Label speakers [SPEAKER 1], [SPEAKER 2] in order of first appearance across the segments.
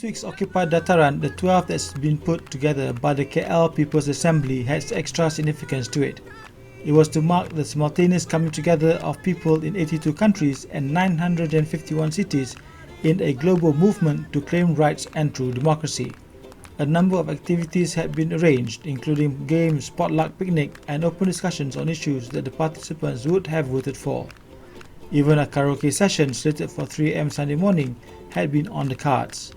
[SPEAKER 1] this week's Occupy Dataran, the 12th that's been put together by the KL People's Assembly, has extra significance to it. It was to mark the simultaneous coming together of people in 82 countries and 951 cities in a global movement to claim rights and true democracy. A number of activities had been arranged, including games, potluck picnic and open discussions on issues that the participants would have voted for. Even a karaoke session slated for 3 AM Sunday morning had been on the cards.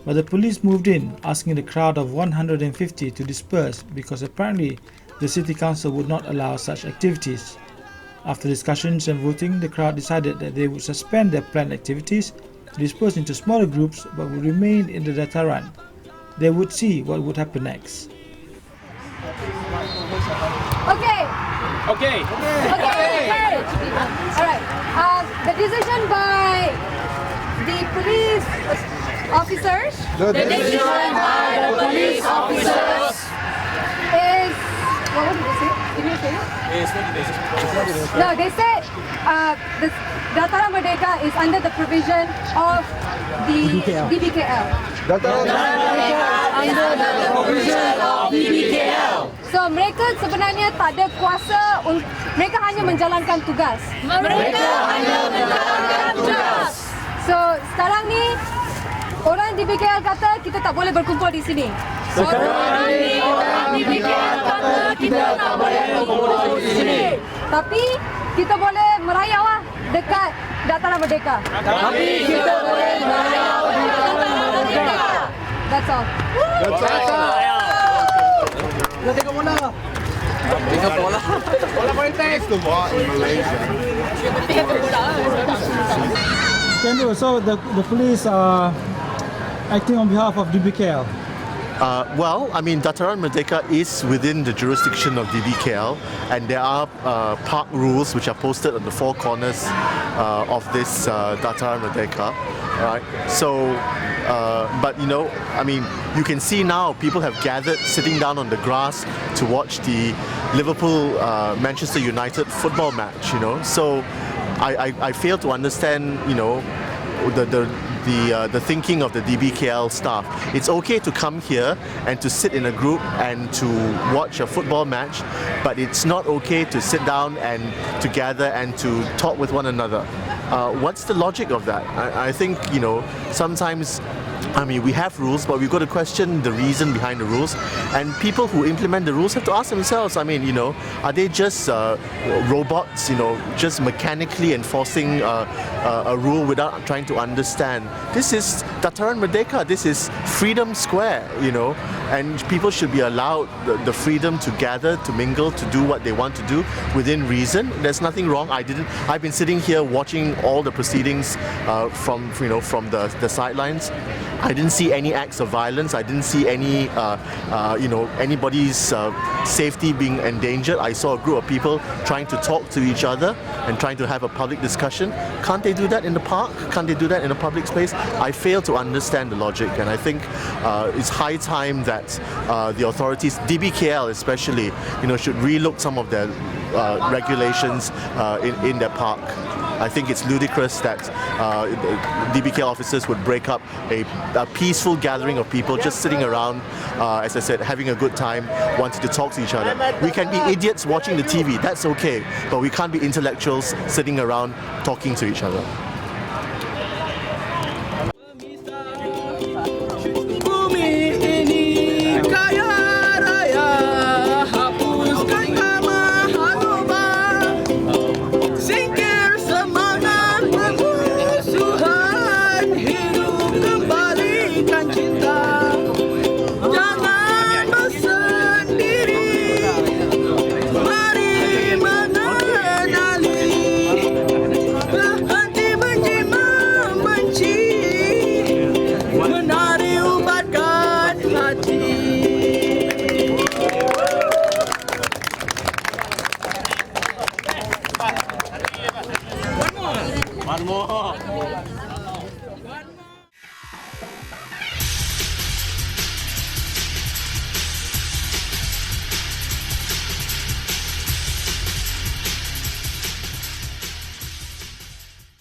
[SPEAKER 1] But the police moved in, asking the crowd of 150 to disperse because apparently the City Council would not allow such activities. After discussions and voting, the crowd decided that they would suspend their planned activities, disperse into smaller groups but would remain in the Dataran. They would see what would happen next.
[SPEAKER 2] Okay. Alright. The decision by the police officers.
[SPEAKER 3] The decision by the police officers
[SPEAKER 2] Is what did they say? Did you say it? No, they said the Dataran Merdeka is under the provision of the DBKL.
[SPEAKER 3] Dataran under the provision of DBKL.
[SPEAKER 2] So mereka sebenarnya tak ada kuasa, mereka hanya menjalankan tugas. So sekarang ni orang DBKL kata kita tak boleh berkumpul di sini.
[SPEAKER 3] Sekarang ni orang DBKL kata kita tak boleh berkumpul di sini.
[SPEAKER 2] Tapi kita boleh merayau lah dekat Dataran Merdeka. That's all.
[SPEAKER 3] Kita tengok bola. Bola kontes.
[SPEAKER 1] So the police are acting on behalf of DBKL.
[SPEAKER 4] Well, I mean, Dataran Merdeka is within the jurisdiction of DBKL, and there are park rules which are posted on the four corners of this Dataran Merdeka, right? So, but you know, I mean, you can see now people have gathered sitting down on the grass to watch the Liverpool-Manchester United football match, you know. So, I fail to understand, you know, the thinking of the DBKL staff. It's okay to come here and to sit in a group and to watch a football match, but it's not okay to sit down and to gather and to talk with one another. What's the logic of that? I think, you know, sometimes, I mean, we have rules, but we've got to question the reason behind the rules. And people who implement the rules have to ask themselves, I mean, you know, are they just robots, you know, just mechanically enforcing a rule without trying to understand? This is Dataran Merdeka, this is Freedom Square, you know, and people should be allowed the freedom to gather, to mingle, to do what they want to do within reason. There's nothing wrong. I've been sitting here watching all the proceedings from the sidelines. I didn't see any acts of violence. I didn't see any, anybody's safety being endangered. I saw a group of people trying to talk to each other and trying to have a public discussion. Can't they do that in the park? Can't they do that in a public space? I fail to understand the logic, and I think it's high time that the authorities, DBKL especially, you know, should relook some of their regulations in their park. I think it's ludicrous that DBKL officers would break up a peaceful gathering of people just sitting around, as I said, having a good time, wanting to talk to each other. We can be idiots watching the TV, that's okay, but we can't be intellectuals sitting around talking to each other.